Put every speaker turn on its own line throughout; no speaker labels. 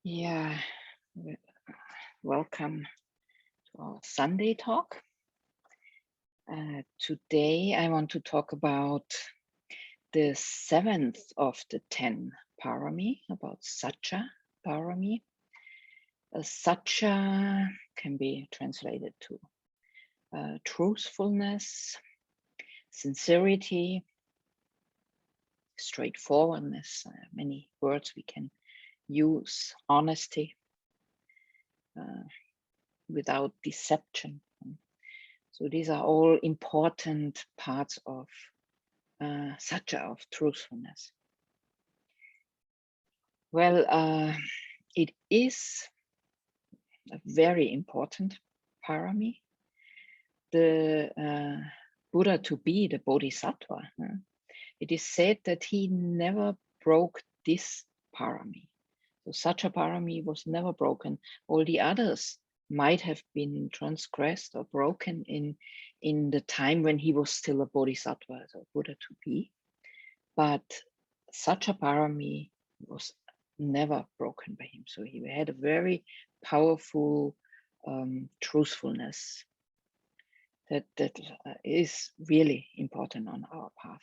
Yeah, welcome to our Sunday talk. Today I want to talk about the 7th of the 10 Parami, about Sacca Parami. Sacca can be translated to truthfulness, sincerity, straightforwardness, many words we can use, honesty, without deception. So these are all important parts of Sacca, of truthfulness. Well, it is a very important parami. The Buddha to be, the Bodhisattva, it is said that he never broke this parami. So Sacca Parami was never broken. All the others might have been transgressed or broken in the time when he was still a Bodhisattva, so Buddha to be. But Sacca Parami was never broken by him. So he had a very powerful truthfulness that is really important on our path.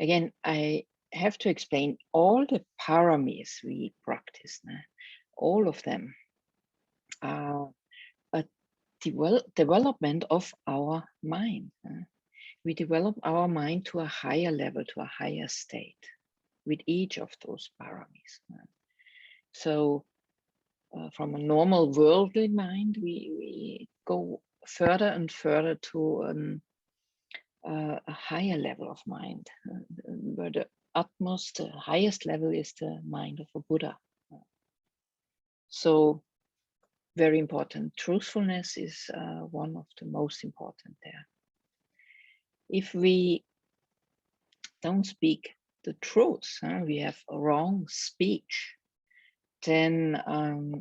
Again, I have to explain all the paramis we practice, all of them are a development of our mind. We develop our mind to a higher level, to a higher state with each of those paramis. So from a normal worldly mind, we go further and further to a higher level of mind, where the utmost, the highest level is the mind of a Buddha. So very important. Truthfulness is one of the most important there. If we don't speak the truth, we have a wrong speech, then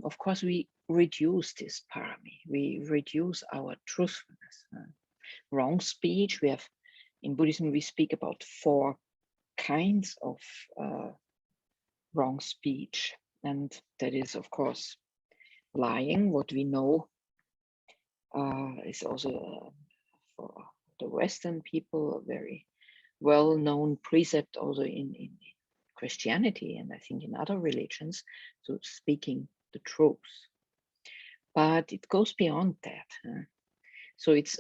of course we reduce this parami, we reduce our truthfulness. Wrong speech, we have, in Buddhism, we speak about 4 kinds of wrong speech. And that is, of course, lying. What we know is also for the Western people a very well-known precept also in Christianity, and I think in other religions, so speaking the truth. But it goes beyond that. So it's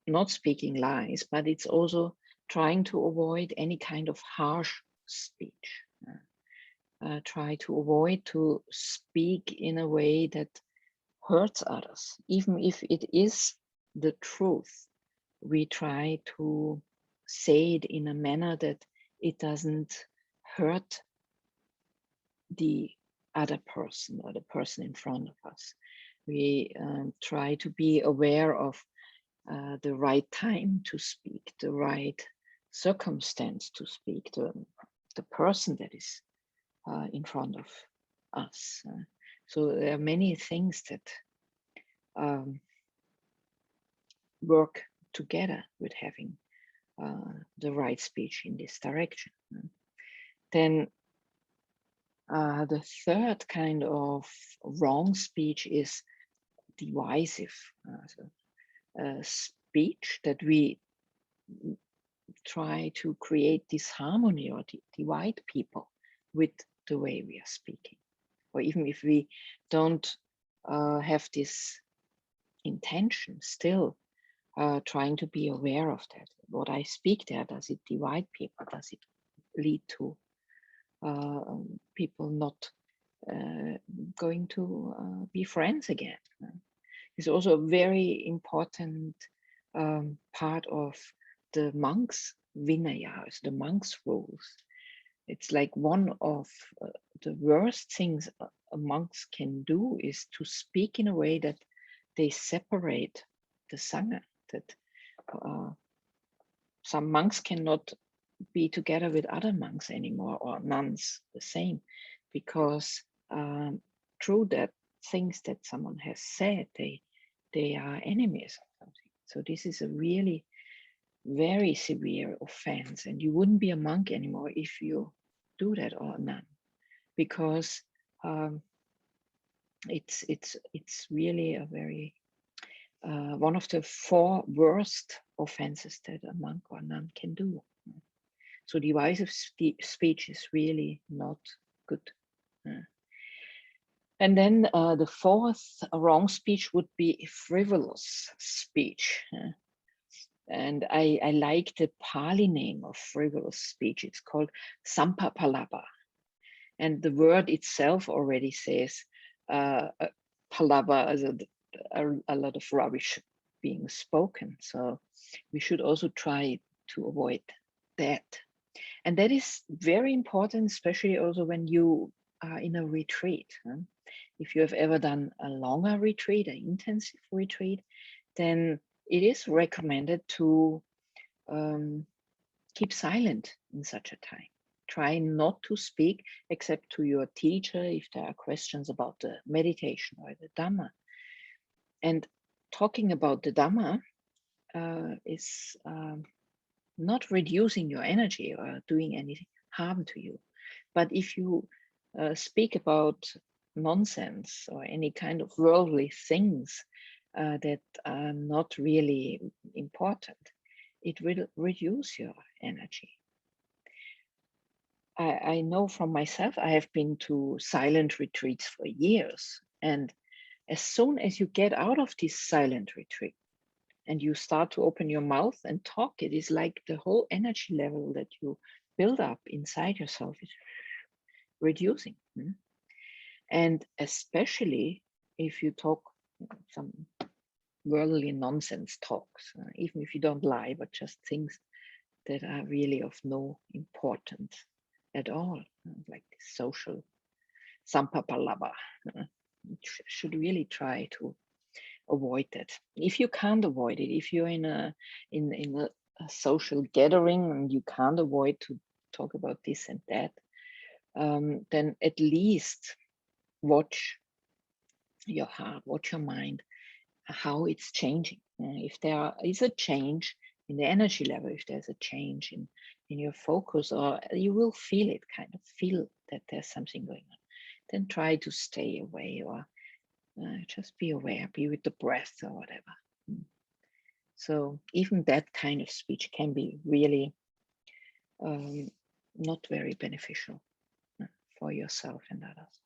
not speaking lies, but it's also trying to avoid any kind of harsh speech. Try to avoid to speak in a way that hurts others. Even if it is the truth, we try to say it in a manner that it doesn't hurt the other person or the person in front of us. We try to be aware of the right time to speak, the right circumstance to speak, the person that is in front of us. So there are many things that work together with having the right speech in this direction. Then the third kind of wrong speech is divisive speech, that we try to create disharmony or divide people with the way we are speaking. Or even if we don't have this intention, still trying to be aware of that. What I speak there, does it divide people? Does it lead to people not going to be friends again? It's also a very important part of the monks' vinayas, the monks' rules. It's like one of the worst things a monks can do is to speak in a way that they separate the Sangha, that some monks cannot be together with other monks anymore, or nuns the same, because through that things that someone has said, they are enemies or something. So this is a really very severe offense, and you wouldn't be a monk anymore if you do that, or a nun, because it's really a very one of the 4 worst offenses that a monk or nun can do. So divisive speech is really not good. And then the 4th wrong speech would be frivolous speech. And I like the Pali name of frivolous speech. It's called Sampapalapa. And the word itself already says palapa, as a lot of rubbish being spoken. So we should also try to avoid that. And that is very important, especially also when you are in a retreat. If you have ever done a longer retreat, an intensive retreat, then it is recommended to keep silent in such a time. Try not to speak except to your teacher if there are questions about the meditation or the Dhamma. And talking about the Dhamma is not reducing your energy or doing any harm to you. But if you speak about nonsense or any kind of worldly things that are not really important, it will reduce your energy. I know from myself, I have been to silent retreats for years. And as soon as you get out of this silent retreat and you start to open your mouth and talk, it is like the whole energy level that you build up inside yourself is reducing. And especially if you talk some worldly nonsense talks, even if you don't lie, but just things that are really of no importance at all, like the social sampapalaba. Should really try to avoid that. If you can't avoid it, if you're in a social gathering and you can't avoid to talk about this and that, then at least watch your heart, watch your mind, how it's changing. If there is a change in the energy level, if there's a change in your focus, or you will feel it, kind of feel that there's something going on, then try to stay away, or just be aware, be with the breath or whatever. So even that kind of speech can be really not very beneficial for yourself and others.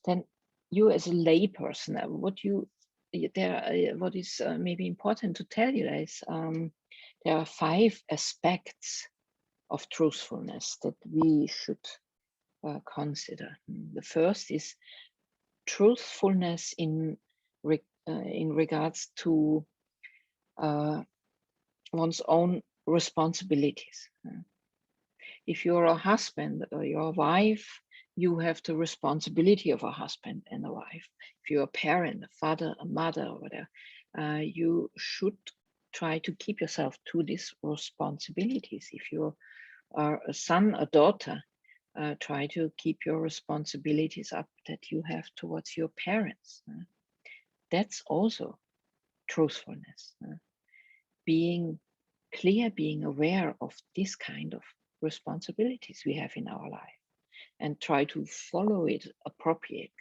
Then you as a lay person, what is maybe important to tell you is there are 5 aspects of truthfulness that we should consider. The first is truthfulness in regards to one's own responsibilities. If you're a husband or you're a wife, you have the responsibility of a husband and a wife. If you're a parent, a father, a mother, or whatever, you should try to keep yourself to these responsibilities. If you are a son, a daughter, try to keep your responsibilities up that you have towards your parents. That's also truthfulness. Being clear, being aware of this kind of responsibilities we have in our life and try to follow it appropriately.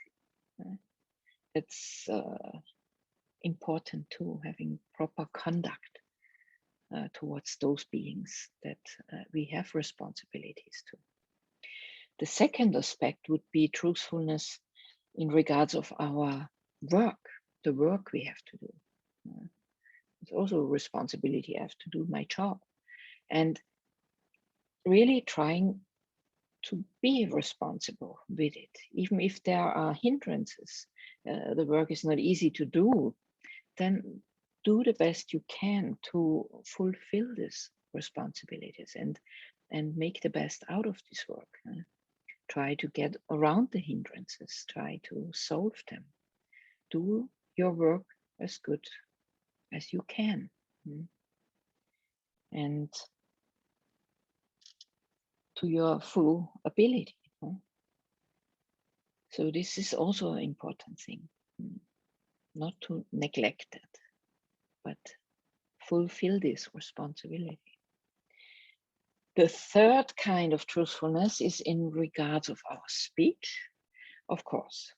It's important too, having proper conduct towards those beings that we have responsibilities to. The second aspect would be truthfulness in regards of our work, the work we have to do. It's also a responsibility. I have to do my job. And really trying to be responsible with it, even if there are hindrances, the work is not easy to do, then do the best you can to fulfill these responsibilities and make the best out of this work. Try to get around the hindrances, try to solve them. Do your work as good as you can. And to your full ability. So this is also an important thing, not to neglect it, but fulfill this responsibility. The third kind of truthfulness is in regards of our speech, of course,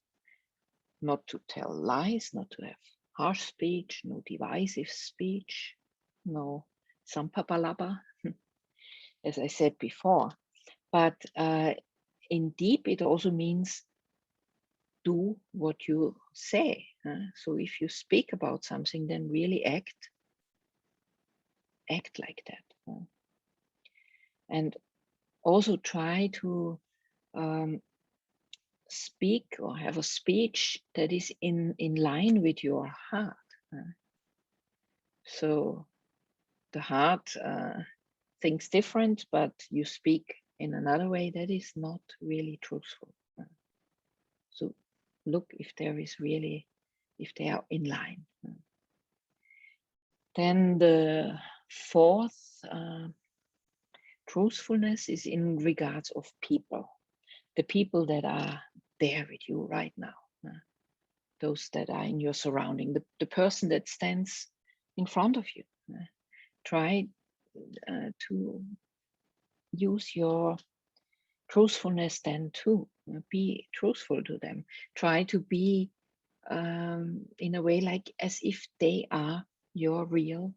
not to tell lies, not to have harsh speech, no divisive speech, no sampapalapa, as I said before. But in deep, it also means do what you say. So if you speak about something, then really act like that. And also try to speak or have a speech that is in line with your heart. So the heart thinks different, but you speak in another way that is not really truthful. So look if there is really, if they are in line. Then the fourth truthfulness is in regards of people, the people that are there with you right now, those that are in your surrounding, the person that stands in front of you. Try to use your truthfulness then too. Be truthful to them. Try to be in a way like as if they are your real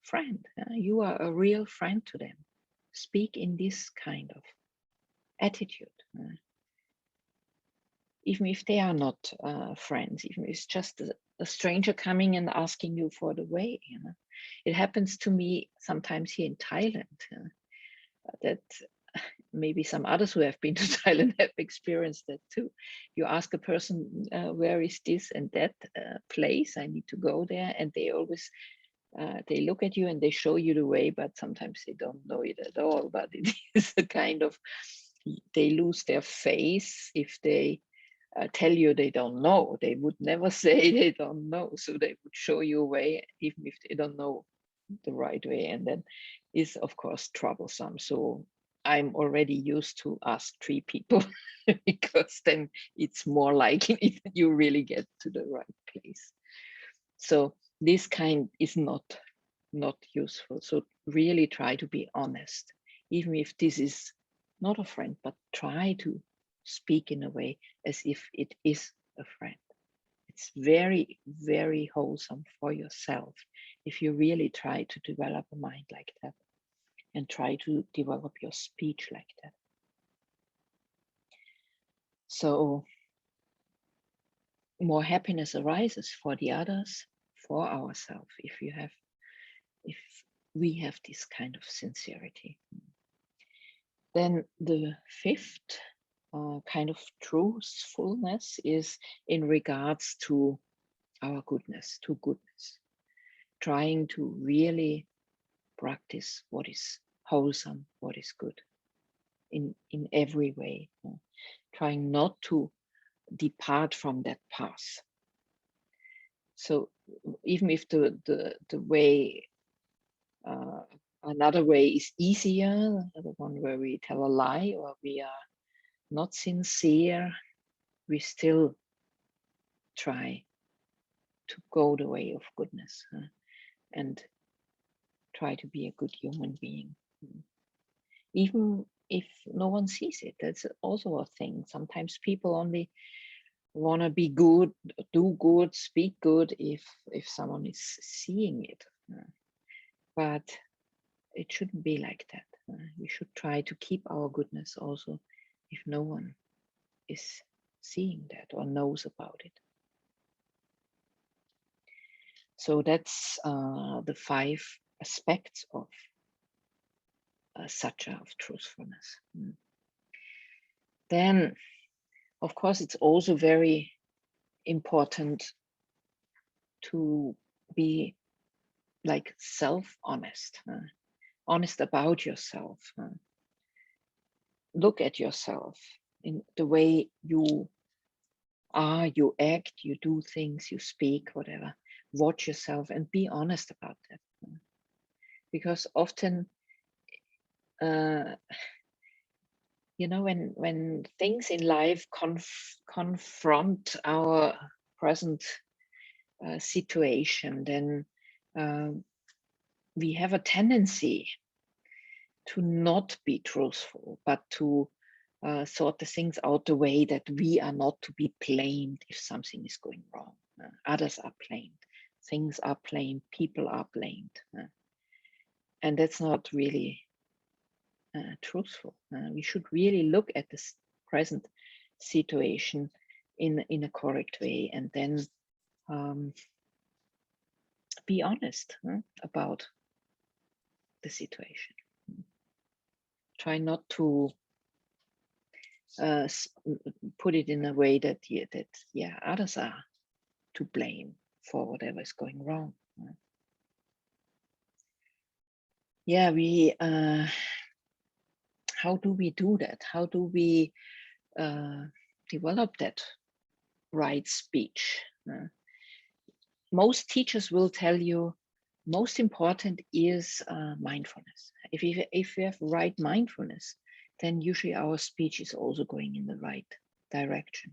friend. You are a real friend to them. Speak in this kind of attitude. Even if they are not friends, even if it's just a stranger coming and asking you for the way. It happens to me sometimes here in Thailand, that maybe some others who have been to Thailand have experienced that too. You ask a person, where is this and that place? I need to go there. And they always, they look at you and they show you the way, but sometimes they don't know it at all. But it is a kind of, they lose their face if they tell you they don't know. They would never say they don't know. So they would show you a way, even if they don't know the right way. And that is, of course, troublesome. So I'm already used to ask 3 people because then it's more likely you really get to the right place. So this kind is not useful. So really try to be honest, even if this is not a friend, but try to speak in a way as if it is a friend. It's very, very wholesome for yourself if you really try to develop a mind like that and try to develop your speech like that. So more happiness arises for the others, for ourselves, if we have this kind of sincerity. Then the fifth kind of truthfulness is in regards to our goodness, trying to really practice what is wholesome, what is good in every way, trying not to depart from that path. So even if the way, another way is easier, the one where we tell a lie or we are not sincere, we still try to go the way of goodness and try to be a good human being. Even if no one sees it, that's also a thing. Sometimes people only want to be good, do good, speak good if someone is seeing it. But it shouldn't be like that. We should try to keep our goodness also if no one is seeing that or knows about it. So that's the 5 aspects of Sacca, of truthfulness. Then, of course, it's also very important to be like self-honest, honest about yourself. Look at yourself in the way you are, you act, you do things, you speak, whatever. Watch yourself and be honest about that. Because often, you know, when things in life confront our present situation, then we have a tendency to not be truthful, but to sort the things out the way that we are not to be blamed if something is going wrong. Others are blamed, things are blamed, people are blamed. And that's not really truthful. We should really look at this present situation in a correct way, and then be honest about the situation. Try not to put it in a way that others are to blame for whatever is going wrong. We how do we do that? How do we develop that right speech? Most teachers will tell you most important is mindfulness. If we have right mindfulness, then usually our speech is also going in the right direction.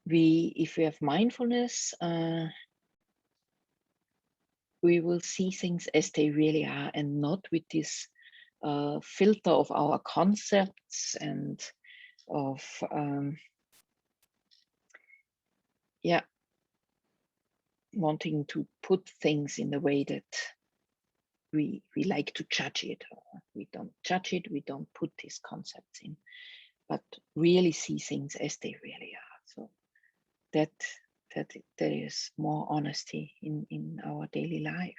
If we have mindfulness, we will see things as they really are, and not with this filter of our concepts and of wanting to put things in the way that we like to judge it. We don't judge it, we don't put these concepts in, but really see things as they really are. So that there is more honesty in our daily life.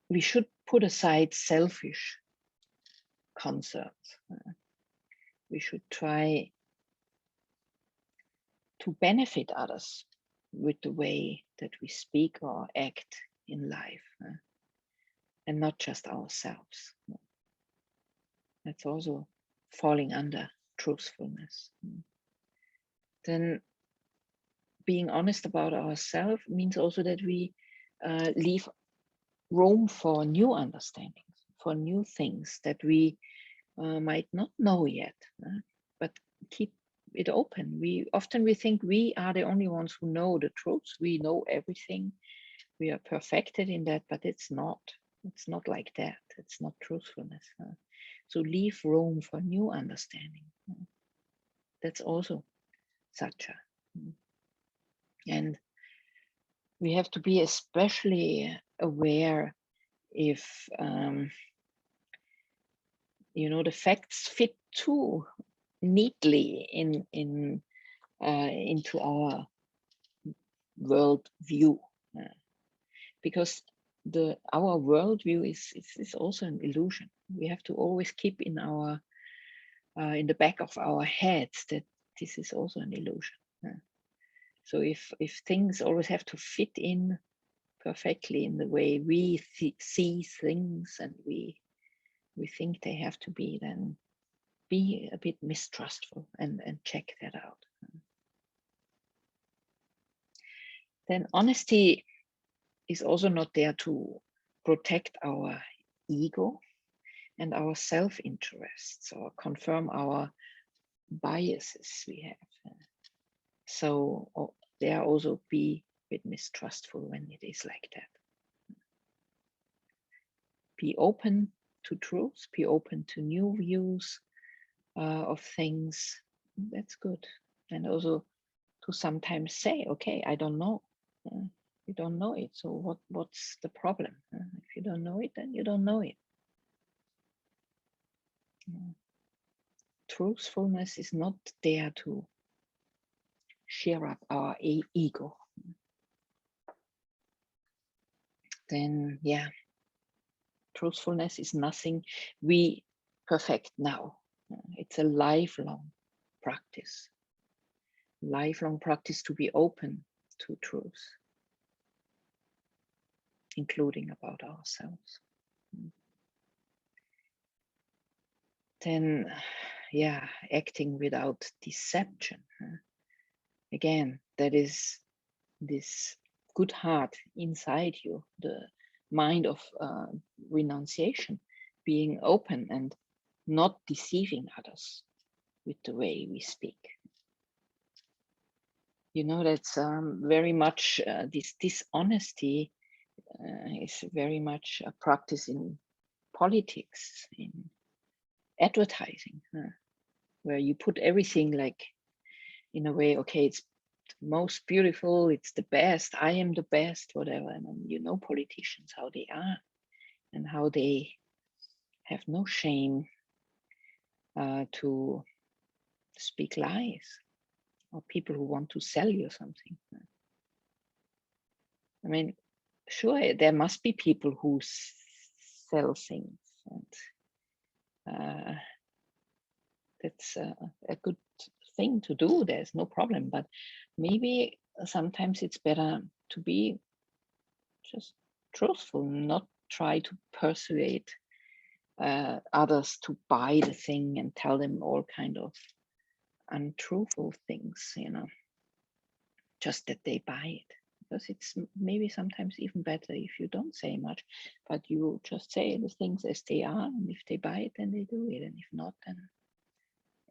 We should put aside selfish concerns. We should try to benefit others with the way that we speak or act in life, and not just ourselves. That's also falling under truthfulness. Then being honest about ourselves means also that we leave room for new understandings, for new things that we might not know yet, but keep it open. We think we are the only ones who know the truth. We know everything. We are perfected in that, but it's not. It's not like that. It's not truthfulness. So leave room for new understanding. That's also Sacca. And we have to be especially aware if the facts fit too neatly into our world view, because our world view is also an illusion. We have to always keep in the back of our heads that this is also an illusion. So if things always have to fit in perfectly in the way we see things and we think they have to be, then be a bit mistrustful and check that out. Then honesty is also not there to protect our ego and our self-interests or confirm our biases we have. So there also be a bit mistrustful when it is like that. Be open to truth, be open to new views of things. That's good. And also to sometimes say, okay, I don't know. You don't know it. So what's the problem? If you don't know it, then you don't know it. Truthfulness is not there to cheer up our ego. Then, truthfulness is nothing we perfect now. It's a lifelong practice. Lifelong practice to be open to truth, including about ourselves. Then, acting without deception. Again, that is this good heart inside you, the mind of renunciation, being open and not deceiving others with the way we speak. You know, that's very much this dishonesty is very much a practice in politics, in advertising, where you put everything like in a way, okay, it's the most beautiful, it's the best, I am the best, whatever. And then, you know, politicians, how they are and how they have no shame to speak lies, or people who want to sell you something. I mean, sure, there must be people who sell things, and that's a good thing to do. There's no problem, but maybe sometimes it's better to be just truthful, not try to persuade others to buy the thing and tell them all kind of untruthful things, you know, just that they buy it. Because it's maybe sometimes even better if you don't say much, but you just say the things as they are, and if they buy it, then they do it, and if not, then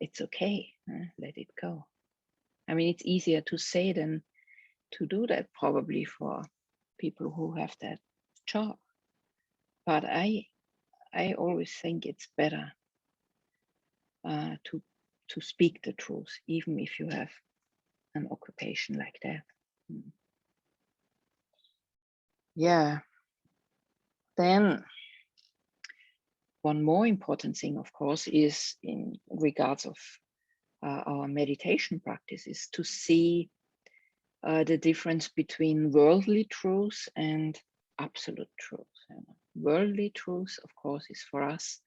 it's okay. Let it go. I mean, it's easier to say than to do that, probably, for people who have that job. But I always think it's better to speak the truth, even if you have an occupation like that. Yeah. Then one more important thing, of course, is in regards of our meditation practice, is to see the difference between worldly truth and absolute truth. Worldly truth, of course, is for us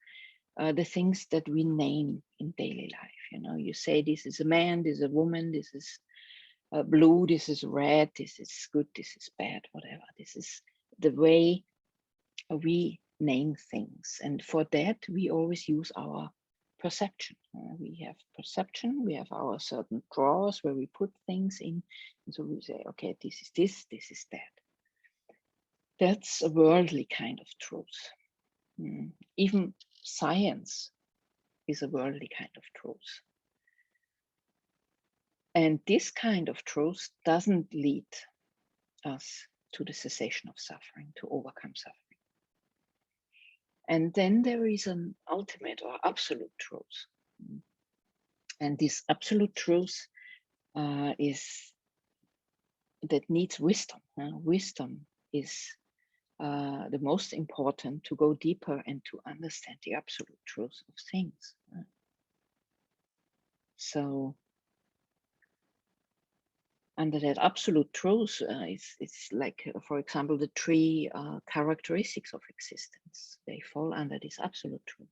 the things that we name in daily life. You know, you say this is a man, this is a woman, this is blue, this is red, this is good, this is bad, whatever. This is the way we name things, and for that we always use our perception. We have perception, we have our certain drawers where we put things in, and so we say, okay, this is this is that. That's a worldly kind of truth. Even science is a worldly kind of truth, and this kind of truth doesn't lead us to the cessation of suffering, to overcome suffering. And then there is an ultimate or absolute truth. And this absolute truth is that needs wisdom. Wisdom is the most important to go deeper and to understand the absolute truth of things. So under that absolute truth, it's like, for example, the three characteristics of existence. They fall under this absolute truth.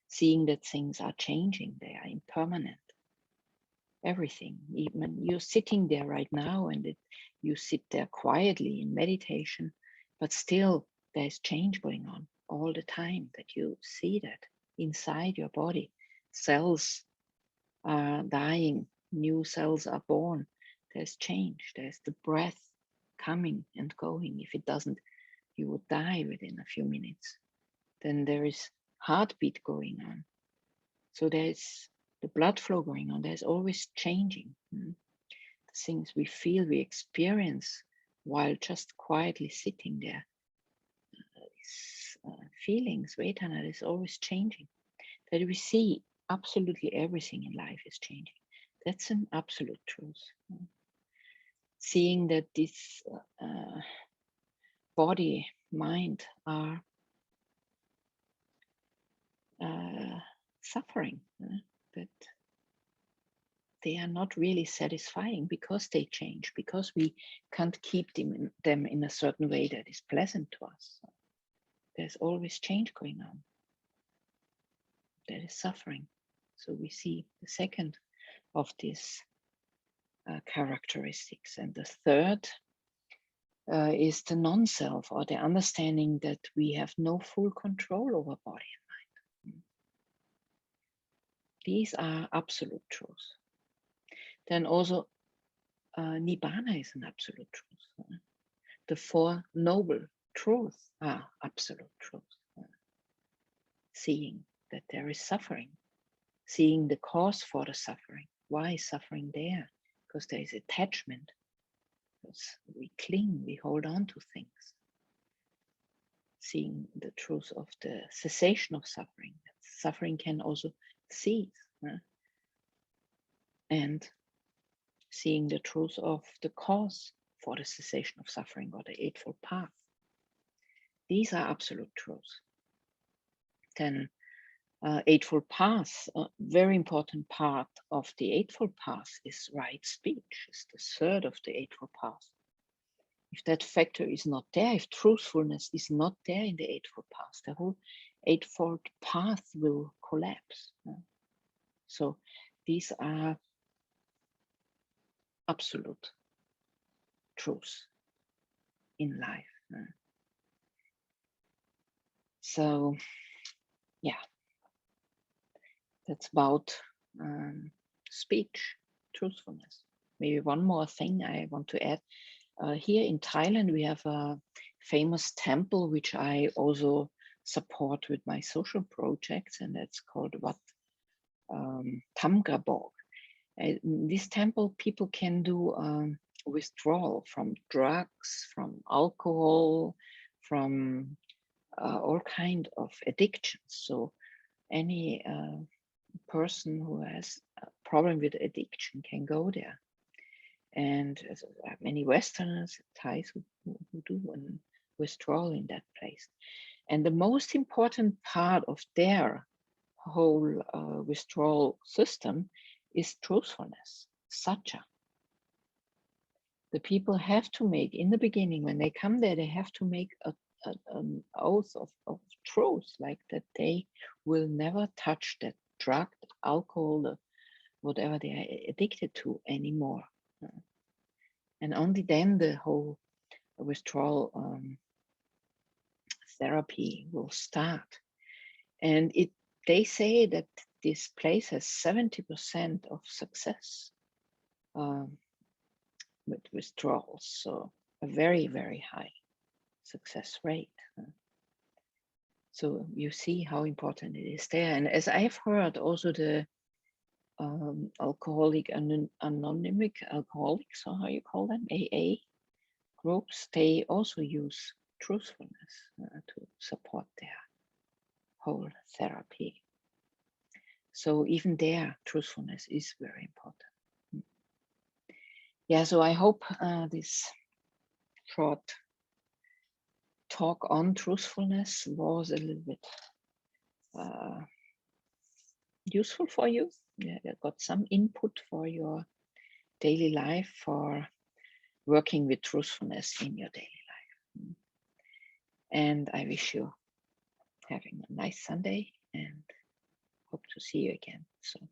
Seeing that things are changing, they are impermanent. Everything, even you're sitting there right now and you sit there quietly in meditation, but still there's change going on all the time, that you see that inside your body. Cells are dying, new cells are born. There's change, there's the breath coming and going. If it doesn't, you would die within a few minutes. Then there is heartbeat going on. So there's the blood flow going on. There's always changing. The things we feel, we experience while just quietly sitting there. These feelings, Vedana, is always changing. That we see absolutely everything in life is changing. That's an absolute truth. Seeing that this body, mind are suffering, that they are not really satisfying because they change, because we can't keep them in a certain way that is pleasant to us. There's always change going on. There is suffering. So we see the second of these characteristics. And the third is the non-self, or the understanding that we have no full control over body and mind. These are absolute truths. Then also Nibbana is an absolute truth. The Four Noble Truths are absolute truth. Seeing that there is suffering, seeing the cause for the suffering. Why is suffering there? because there is attachment, because we cling, we hold on to things. Seeing the truth of the cessation of suffering. Suffering can also cease. And seeing the truth of the cause for the cessation of suffering, or the Eightfold Path. These are absolute truths. Then Eightfold Path, a very important part of the Eightfold Path is right speech. It's the third of the Eightfold Path. If that factor is not there, if truthfulness is not there in the Eightfold Path, the whole Eightfold Path will collapse. So these are absolute truths in life. So, yeah, that's about speech, truthfulness. Maybe one more thing I want to add. Here in Thailand, we have a famous temple which I also support with my social projects, and that's called Wat Thamgabog. In this temple, people can do withdrawal from drugs, from alcohol, from all kind of addictions. So any person who has a problem with addiction can go there. And many Westerners, Thais who do a withdrawal in that place. And the most important part of their whole withdrawal system is truthfulness, Sacca. The people have to make, in the beginning, when they come there, they have to make an oath of truth, like that they will never touch that drug, alcohol, whatever they are addicted to anymore. And only then the whole withdrawal therapy will start. And they say that this place has 70% of success with withdrawals. So a very, very high success rate. So you see how important it is there. And as I've heard, also the alcoholic anonymous alcoholics, or how you call them, AA groups, they also use truthfulness to support their whole therapy. So even there, truthfulness is very important. Yeah, so I hope this short talk on truthfulness was a little bit useful for you. Yeah, you got some input for your daily life, for working with truthfulness in your daily life. And I wish you having a nice Sunday, and hope to see you again soon.